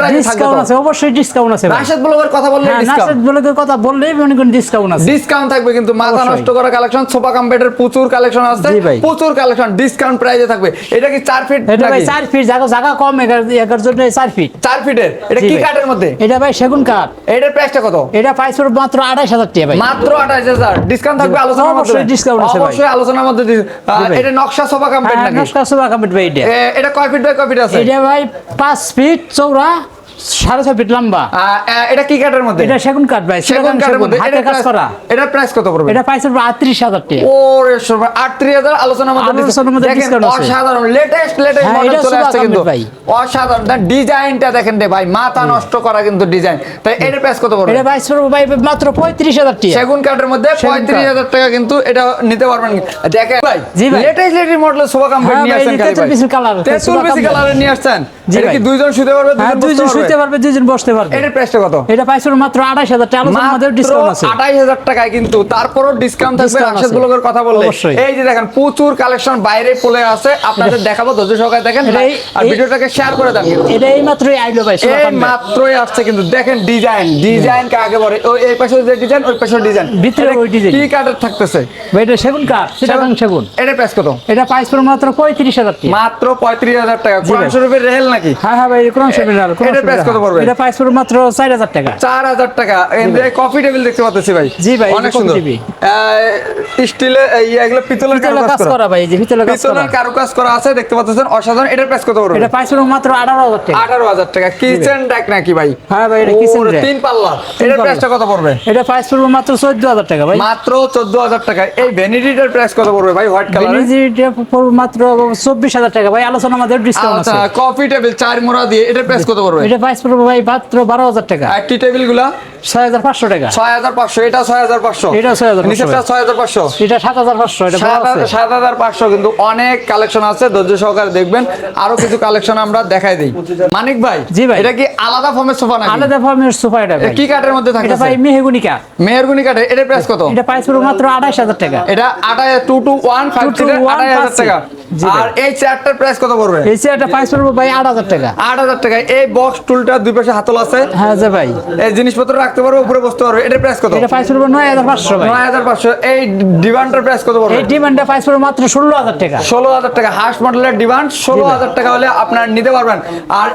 প্রাইসে থাকবে ডিসকাউন্ট তো? আছে, অবশ্যই ডিসকাউন্ট আছে ভাই। রাশেদ ব্লগের কথা বললে হ্যাঁ, ডিসকাউন্ট, নাসেদ ব্লগের কথা বললেই মনে করেন ডিসকাউন্ট আছে। ডিসকাউন্ট থাকবে কিন্তু মাথা অবশ্যই। নষ্ট করা কালেকশন, সোফা কাম বেডের প্রচুর কালেকশন আছে, জি ভাই। প্রচুর কালেকশন ডিসকাউন্ট প্রাইসে থাকবে। এটা কি 4 ফিট এটা ভাই নাকি 4 ফিট, জায়গা কম, এর জন্য 4 ফিট। 4 ফিটের? এটা জি কি ভাই। কাঠের মধ্যে? এটা ভাই সেগুন কাঠ। এটার প্রাইসটা কত? এটা প্রাইস পড়বে মাত্র 28000 টাকা ভাই। মাত্র 28000। ডিসকাউন্ট থাকবে জি ভাই। আলোচনার মধ্যে? অবশ্যই discount আছে ভাই। অবশ্যই আলোচনার মধ্যে ভাই। এটা নকশা সোফা কাম বেড হ্যাঁ, নাকি? নকশা সোফা কমপ্লিট ভাই এটা। এটা কয় ফিট বাই কয় ফিট আছে? এটা ভাই 5 ফিট চওড়া, 6.5 ফিট লম্বা। এটা কি কাঠের মধ্যে? এটা সেগুন কাঠ ভাই, সেগুন কাঠের মধ্যে। হাতে কাজ করা। এটার প্রাইস কত পড়বে? এটা প্রাইস পড়বে 38000 টাকা। ওরে সর্ব 38000 আলোচনার মধ্যে আলোচনার মধ্যে দেখেন, discount আছে। অসাধারণ লেটেস্ট হ্যাঁ, মডেল এটা চলে সোফা আসছে কাম কিন্তু বেড ভাই। অসাধারণ। ডিজাইনটা দেখেন রে ভাই, মাথা নষ্ট করা কিন্তু ডিজাইন। তাই এটার প্রাইস কত পড়বে? এটা প্রাইস পড়বে ভাই মাত্র 35000 টাকা। সেগুন কাঠের মধ্যে সেগুন কাঠ। 35000 টাকা কিন্তু এটা নিতে পারবেন। দেখেন ভাই, জি ভাই। Latest model sofa cum bed হ্যাঁ নিয়ে ভাই, আসছেন খালি তেতুল ভাই। বিসি কালার, তেতুল সোফা বিসি কাম বেড। কালারের নিয়ে আসছেন। জি এটা ভাই। কি দুইজন শুতে পারবে, হ্যাঁ, দুইজন দুইজন বসতে শুতে পারবে? পারবে, দুইজন বসতে পারবে। এটার প্রাইসটা কত? এটা প্রাইস পড়বে মাত্র 28000 টাকা। আলোচনার মধ্যে ডিসকাউন্ট আছে। 28000 টাকায় কিন্তু, তারপরও ডিসকাউন্ট থাকবে Discount রাশেদ আছে। ব্লগের কথা বললে। অবশ্যই। এই যে দেখেন প্রচুর কালেকশন বাইরে পড়ে আছে, আপনাদের দেখাবো, ধৈর্য সহকারে দেখেন আর ভিডিওটাকে শেয়ার করে দেন। এটা এই মাত্রই আইলো ভাই সোফা এই কাম বেড। মাত্রই আসছে কিন্তু, দেখেন ডিজাইন কে আগে বলে, ওই এই পাশে যে ডিজাইন, ওই পাশে ডিজাইন, ভিতরে ওই design। কি কাঠের থাকতেছে? ভাই এটা সেগুন কাঠ, চিটাগাং সেগুন। এটার প্রাইস কত? এটা প্রাইস পড়বে মাত্র 35000 টাকা। মাত্র 35000 টাকা। কোরআন ভাই। শরীফের রেহেল নাকি? হ্যাঁ হ্যাঁ ভাই, কোরআন শরীফের আলো, কোরআন এটার প্রাইস শরীফের কত পড়বে? এটা প্রাইস পড়বে মাত্র 4000 টাকা। 4000 টাকা। এই কফি টেবিল দেখতে পাচ্ছি ভাই। জি ভাই, এই যে অনেক coffee সুন্দর। table। স্টিলের এগুলো পিতলের পিতলের কাজ করা ভাই, এই যে পিতলের কাজ করা। পিতলের কারুকাজ করা আছে, দেখতে পাচ্ছেন অসাধারণ। এটার প্রাইস কত পড়বে? এটা প্রাইস পড়বে মাত্র 18000 টাকা। 18000 টাকা। কিচেন ডেক নাকি ভাই? হ্যাঁ ভাই, এটা কিচেন ওরে, র্যাক। 3 পাল্লা। এটার পাল্লা। প্রাইসটা কত পড়বে? এটা প্রাইস পড়বে মাত্র 14000 টাকা ভাই। মাত্র 14000 টাকা। এই ভ্যানিটিটার প্রাইস কত পড়বে ভাই, হোয়াইট কালারের? বেনিজিটা পড়বে মাত্র 24000 টাকা ভাই। আলোচনা আমাদের ডিসকাউন্ট আচ্ছা, আছে। কফি টেবিল 4 মোড়া দিয়ে, এটার প্রাইস কত পড়বে? এটা প্রাইস পড়বে ভাই মাত্র 12000 টাকা। আর টি টেবিল গুলা 6500 টাকা। 6500। এটা 6500। এটাও 6500 নিচেরটা 6500। এটা 7500। এটা বড় আছে। 7500 কিন্তু অনেক কালেকশন আছে, ধৈর্য সহকারে দেখবেন। আরো কিছু কালেকশন আমরা দেখাই দেই। মানিক ভাই, জি ভাই। এটা কি আলাদা ফর্মের সোফা নাকি? আলাদা ফর্মের সোফা এটা ভাই। কি কাঠের মধ্যে এটা থাকতেছে? ভাই মেহগনি কাঠ। মেহেরগুনি কাঠের। এটার প্রাইস কত? এটা প্রাইস পড়বে মাত্র 28000 টাকা। এটা 22153 28000 টাকা। জি ভাই। আর এই চেয়ারটার প্রাইস কত পড়বে? এই চেয়ারটা প্রাইস পড়বে ভাই 8000 টাকা। 8000 টাকা। এই বক্স টুলটা দুই পাশে হাতল আছে, হ্যাঁ যে ভাই, এই জিনিসপত্র রাখতে পারবো, উপরে বসতে পারবো। এটার প্রাইস কত? এটা প্রাইস পড়বে 9500 ভাই। 9500। এই ডিমান্ডের প্রাইস কত পড়বে? এই ডিমান্ডটা প্রাইস পড়বে মাত্র 16000 টাকা। 16000 টাকা। হাঁস মডেলের ডিমান্ড 16000 টাকা হলে আপনারা নিতে পারবেন। আর